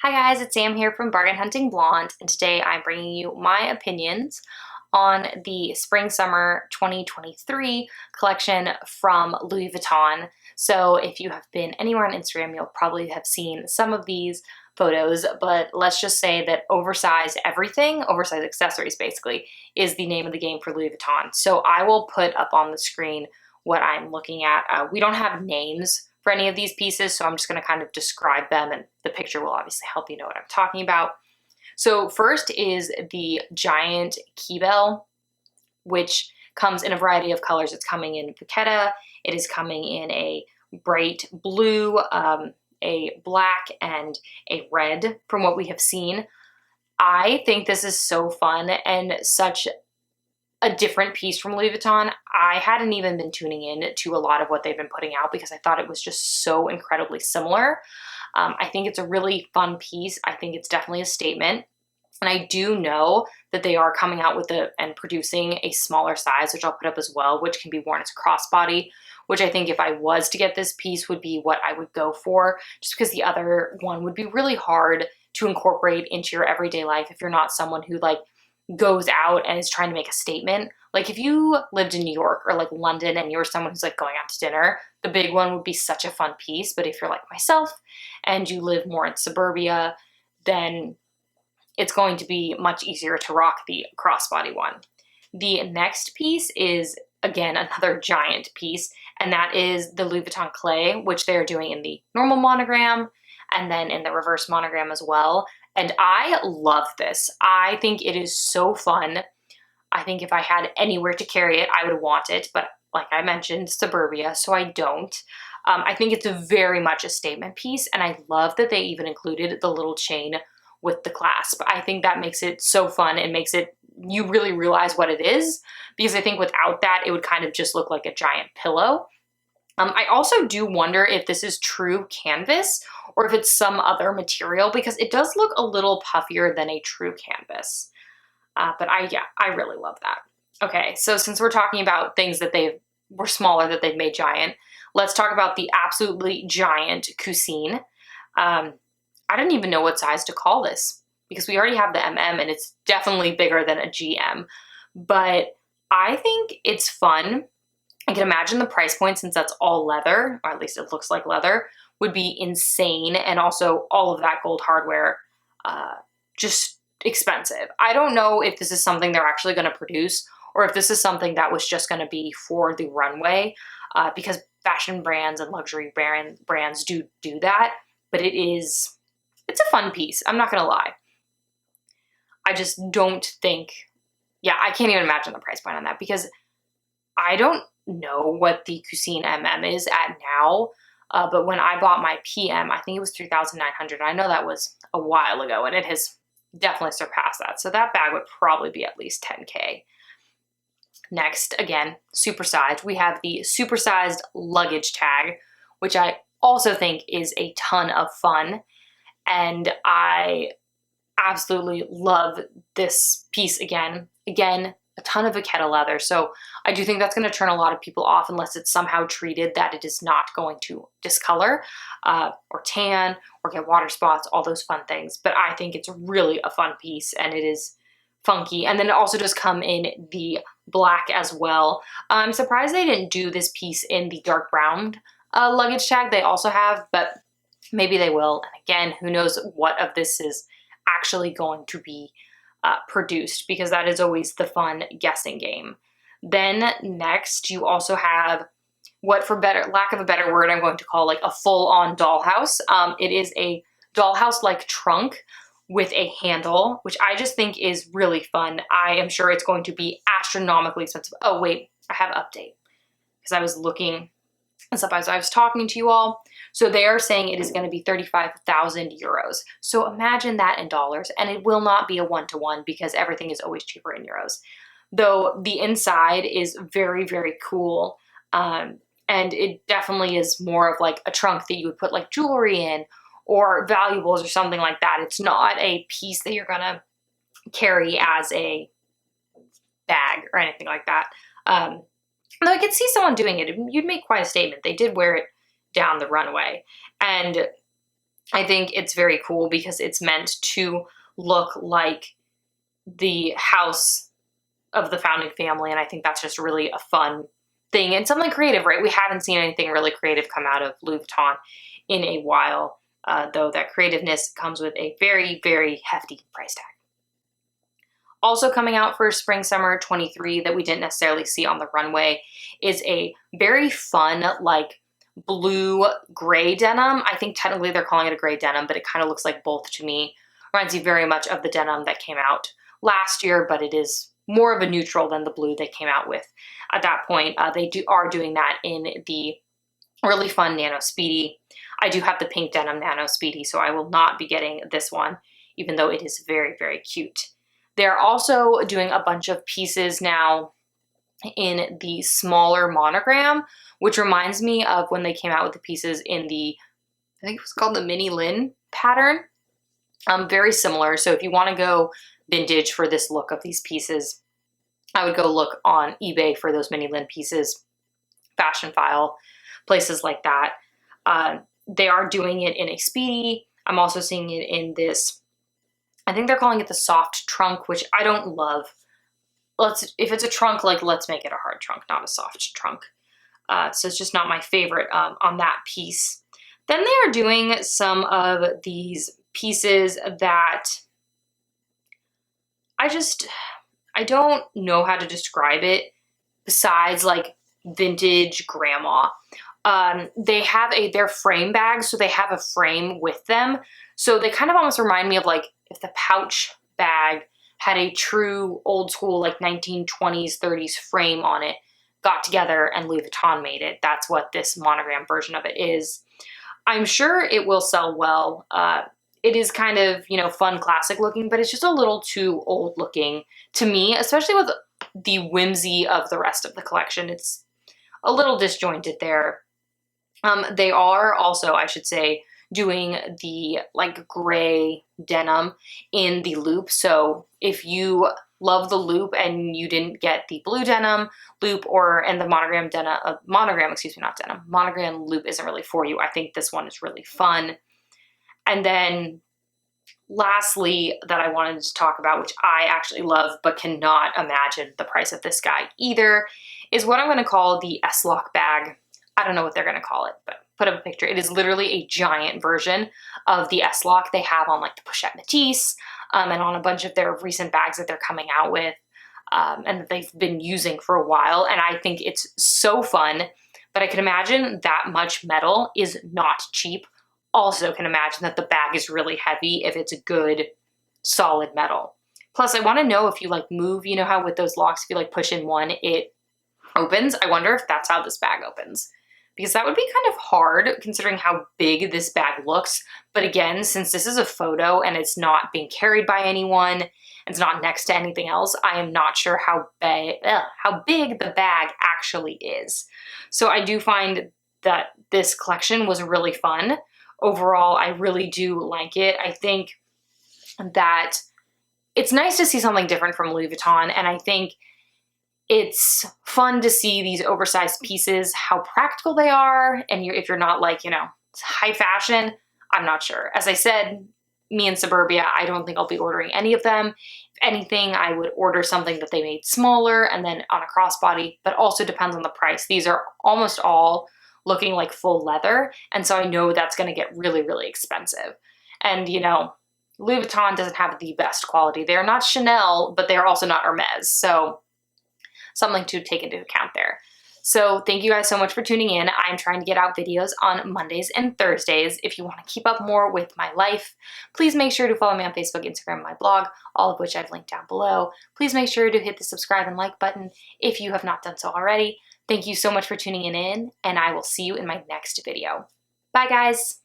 Hi guys, it's Sam here from Bargain.hunting.blonde, and today I'm bringing you my opinions on the Spring-Summer 2023 collection from Louis Vuitton. So if you have been anywhere on Instagram, you'll probably have seen some of these photos, but let's just say that oversized everything, oversized accessories basically, is the name of the game for Louis Vuitton. So I will put up on the screen what I'm looking at. We don't have names for any of these pieces, so I'm just going to kind of describe them, and the picture will obviously help you know what I'm talking about. So first is the giant key bell, which comes in a variety of colors. It's coming in Vachetta, it is coming in a bright blue, a black, and a red from what we have seen. I think this is so fun and such a different piece from Louis Vuitton. I hadn't even been tuning in to a lot of what they've been putting out because I thought it was just so incredibly similar. I think it's a really fun piece. I think it's definitely a statement. And I do know that they are coming out with and producing a smaller size, which I'll put up as well, which can be worn as a crossbody, which I think if I was to get this piece would be what I would go for, just because the other one would be really hard to incorporate into your everyday life if you're not someone who goes out and is trying to make a statement. Like if you lived in New York or like London and you're someone who's like going out to dinner, the big one would be such a fun piece. But if you're like myself and you live more in suburbia, then it's going to be much easier to rock the crossbody one. The next piece is, again, another giant piece, and that is the Louis Vuitton Clay, which they're doing in the normal monogram and then in the reverse monogram as well. And I love this. I think it is so fun. I think if I had anywhere to carry it, I would want it. But like I mentioned, suburbia, so I don't. I think it's very much a statement piece. And I love that they even included the little chain with the clasp. I think that makes it so fun and makes it, you really realize what it is. Because I think without that, it would kind of just look like a giant pillow. I also do wonder if this is true canvas or if it's some other material, because it does look a little puffier than a true canvas. But I really love that. Okay, so since we're talking about things that were smaller that they've made giant, let's talk about the absolutely giant Cuisine. I didn't even know what size to call this because we already have the MM and it's definitely bigger than a GM. But I think it's fun. I can imagine the price point, since that's all leather, or at least it looks like leather, would be insane. And also all of that gold hardware, just expensive. I don't know if this is something they're actually going to produce or if this is something that was just going to be for the runway, because fashion brands and luxury brands do that. But it's a fun piece. I'm not going to lie. I just don't think, I can't even imagine the price point on that because I don't know what the Cuisine MM is at now, but when I bought my PM, I think it was $3,900. I know that was a while ago, and it has definitely surpassed that. So that bag would probably be at least $10K. Next, again, supersized. We have the supersized luggage tag, which I also think is a ton of fun, and I absolutely love this piece again. Again, a ton of Vachetta leather. So I do think that's going to turn a lot of people off unless it's somehow treated that it is not going to discolor or tan or get water spots, all those fun things. But I think it's really a fun piece and it is funky. And then it also does come in the black as well. I'm surprised they didn't do this piece in the dark brown luggage tag they also have, but maybe they will. And again, who knows what of this is actually going to be produced, because that is always the fun guessing game. Then next, you also have what, for lack of a better word, I'm going to call like a full-on dollhouse. It is a dollhouse-like trunk with a handle, which I just think is really fun. I am sure it's going to be astronomically expensive. Oh wait, I have an update because I was looking this up as I was talking to you all. So they are saying it is going to be 35,000 euros. So imagine that in dollars, and it will not be a one-to-one because everything is always cheaper in euros. Though the inside is very, very cool. And it definitely is more of like a trunk that you would put like jewelry in or valuables or something like that. It's not a piece that you're going to carry as a bag or anything like that. Though I could see someone doing it. You'd make quite a statement. They did wear it down the runway. And I think it's very cool because it's meant to look like the house of the founding family, and I think that's just really a fun thing and something creative, right? We haven't seen anything really creative come out of Louis Vuitton in a while, though that creativeness comes with a very, very hefty price tag. Also coming out for spring summer 23 that we didn't necessarily see on the runway is a very fun, like, blue gray denim. I think technically they're calling it a gray denim, but it kind of looks like both to me. Reminds me very much of the denim that came out last year, but it is more of a neutral than the blue they came out with at that point. They are doing that in the really fun Nano Speedy. I do have the pink denim Nano Speedy, so I will not be getting this one, even though it is very, very cute. They're also doing a bunch of pieces now in the smaller monogram, which reminds me of when they came out with the pieces in the, I think it was called the mini Lin pattern. Very similar. So if you want to go vintage for this look of these pieces, I would go look on eBay for those mini Lin pieces, Fashion File, places like that. They are doing it in a Speedy. I'm also seeing it in this, I think they're calling it the soft trunk, which I don't love. If it's a trunk, like, let's make it a hard trunk, not a soft trunk. So it's just not my favorite on that piece. Then they are doing some of these pieces that I don't know how to describe it besides like vintage grandma. They're frame bags, so they have a frame with them. So they kind of almost remind me of like if the pouch bag had a true old school like 1920s, 30s frame on it, got together and Louis Vuitton made it. That's what this monogram version of it is. I'm sure it will sell well. It is kind of, you know, fun, classic looking, but it's just a little too old looking to me, especially with the whimsy of the rest of the collection. It's a little disjointed there. They are also, I should say, doing the like gray denim in the loop. So if you love the loop and you didn't get the blue denim loop and the monogram monogram loop isn't really for you, I think this one is really fun. And then lastly that I wanted to talk about, which I actually love but cannot imagine the price of this guy either, is what I'm going to call the SLock bag. I don't know what they're going to call it, but put up a picture. It is literally a giant version of the SLock they have on like the Pochette Métis and on a bunch of their recent bags that they're coming out with and that they've been using for a while. And I think it's so fun, but I can imagine that much metal is not cheap. Also can imagine that the bag is really heavy if it's a good solid metal. Plus I want to know if you like move, you know how with those locks, if you like push in one, it opens. I wonder if that's how this bag opens, because that would be kind of hard considering how big this bag looks. But again, since this is a photo and it's not being carried by anyone, it's not next to anything else, I am not sure how big the bag actually is. So I do find that this collection was really fun. Overall, I really do like it. I think that it's nice to see something different from Louis Vuitton, and I think it's fun to see these oversized pieces, how practical they are, and if you're not like, you know, high fashion, I'm not sure. As I said, me and Suburbia, I don't think I'll be ordering any of them. If anything, I would order something that they made smaller and then on a crossbody, but also depends on the price. These are almost all looking like full leather, and so I know that's going to get really, really expensive. And, you know, Louis Vuitton doesn't have the best quality. They're not Chanel, but they're also not Hermes, so something to take into account there. So thank you guys so much for tuning in. I'm trying to get out videos on Mondays and Thursdays. If you want to keep up more with my life, please make sure to follow me on Facebook, Instagram, and my blog, all of which I've linked down below. Please make sure to hit the subscribe and like button if you have not done so already. Thank you so much for tuning in, and I will see you in my next video. Bye, guys.